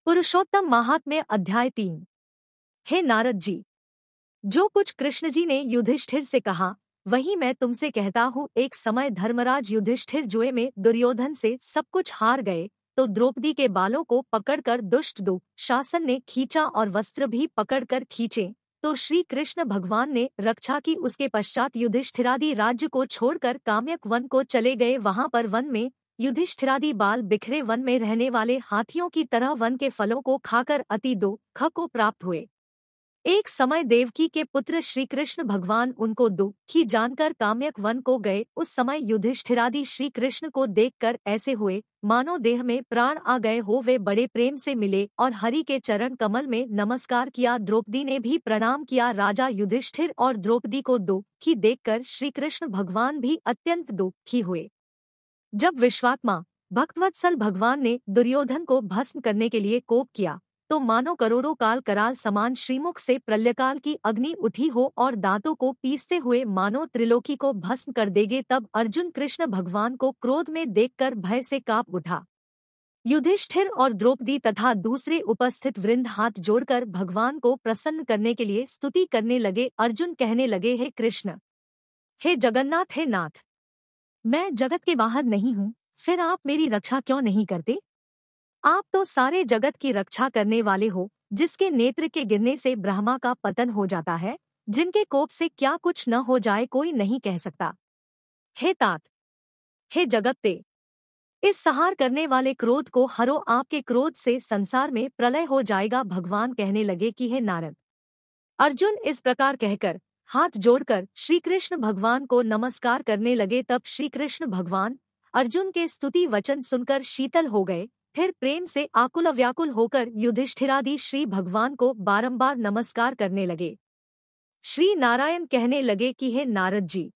पुरुषोत्तम महात्म्य अध्याय 3। हे नारद जी, जो कुछ कृष्ण जी ने युधिष्ठिर से कहा वही मैं तुमसे कहता हूँ। एक समय धर्मराज युधिष्ठिर जुए में दुर्योधन से सब कुछ हार गए तो द्रौपदी के बालों को पकड़कर दुष्ट शासन ने खींचा और वस्त्र भी पकड़कर खींचे तो श्री कृष्ण भगवान ने रक्षा की। उसके पश्चात युधिष्ठिरादि राज्य को छोड़कर काम्यक वन को चले गए। वहां पर वन में युधिष्ठिरादि बाल बिखरे वन में रहने वाले हाथियों की तरह वन के फलों को खाकर अति दुख को प्राप्त हुए। एक समय देवकी के पुत्र श्री कृष्ण भगवान उनको दुखी जानकर काम्यक वन को गए। उस समय युधिष्ठिरादि श्री कृष्ण को देखकर ऐसे हुए मानो देह में प्राण आ गए हो। वे बड़े प्रेम से मिले और हरि के चरण कमल में नमस्कार किया। द्रौपदी ने भी प्रणाम किया। राजा युधिष्ठिर और द्रौपदी को दुखी देखकर श्री कृष्ण भगवान भी अत्यंत दुखी हुए। जब विश्वात्मा भक्तवत्सल भगवान ने दुर्योधन को भस्म करने के लिए कोप किया तो मानो करोड़ों काल कराल समान श्रीमुख से प्रलयकाल की अग्नि उठी हो और दांतों को पीसते हुए मानो त्रिलोकी को भस्म कर देगे। तब अर्जुन कृष्ण भगवान को क्रोध में देखकर भय से कांप उठा। युधिष्ठिर और द्रौपदी तथा दूसरे उपस्थित वृंद हाथ जोड़कर भगवान को प्रसन्न करने के लिए स्तुति करने लगे। अर्जुन कहने लगे, हे कृष्ण, हे जगन्नाथ, हे नाथ, मैं जगत के बाहर नहीं हूँ, फिर आप मेरी रक्षा क्यों नहीं करते? आप तो सारे जगत की रक्षा करने वाले हो, जिसके नेत्र के गिरने से ब्रह्मा का पतन हो जाता है, जिनके कोप से क्या कुछ न हो जाए कोई नहीं कह सकता। हे तात, हे जगत्ते, इस संहार करने वाले क्रोध को हरो, आपके क्रोध से संसार में प्रलय हो जाएगा। भगवान कहने लगे कि हे नारद। अर्जुन इस प्रकार कहकर हाथ जोड़कर श्री कृष्ण भगवान को नमस्कार करने लगे। तब श्री कृष्ण भगवान अर्जुन के स्तुति वचन सुनकर शीतल हो गए। फिर प्रेम से आकुल व्याकुल होकर युधिष्ठिरादि श्री भगवान को बारंबार नमस्कार करने लगे। श्री नारायण कहने लगे कि हे नारद जी,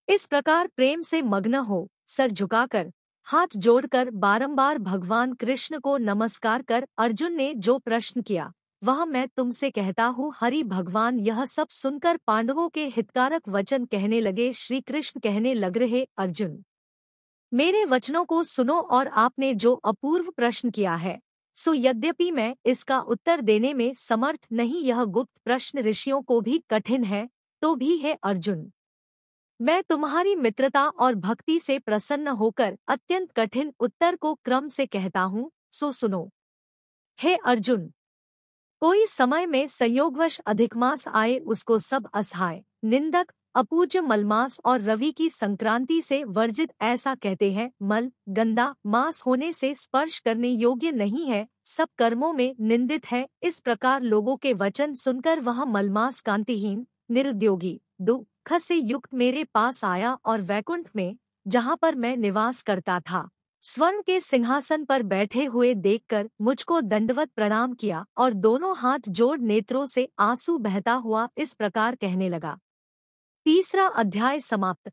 इस प्रकार प्रेम से मग्न हो सर झुकाकर हाथ जोड़कर बारंबार भगवान कृष्ण को नमस्कार कर अर्जुन ने जो प्रश्न किया वह मैं तुमसे कहता हूँ। हरि भगवान यह सब सुनकर पांडवों के हितकारक वचन कहने लगे। श्री कृष्ण कहने लग रहे, अर्जुन, मेरे वचनों को सुनो और आपने जो अपूर्व प्रश्न किया है सो यद्यपि मैं इसका उत्तर देने में समर्थ नहीं, यह गुप्त प्रश्न ऋषियों को भी कठिन है, तो भी है अर्जुन, मैं तुम्हारी मित्रता और भक्ति से प्रसन्न होकर अत्यंत कठिन उत्तर को क्रम से कहता हूँ, सो सुनो। हे अर्जुन, कोई समय में संयोगवश अधिक मास आए उसको सब असहाय, निंदक, अपूज्य मलमास और रवि की संक्रांति से वर्जित ऐसा कहते हैं। मल गंदा मास होने से स्पर्श करने योग्य नहीं है, सब कर्मों में निंदित है। इस प्रकार लोगों के वचन सुनकर वह मलमास कांतिहीन निरुद्योगी दुख से युक्त मेरे पास आया और वैकुंठ में जहाँ पर मैं निवास करता था स्वर्ण के सिंहासन पर बैठे हुए देखकर मुझको दंडवत प्रणाम किया और दोनों हाथ जोड़ नेत्रों से आंसू बहता हुआ इस प्रकार कहने लगा। तीसरा अध्याय समाप्त।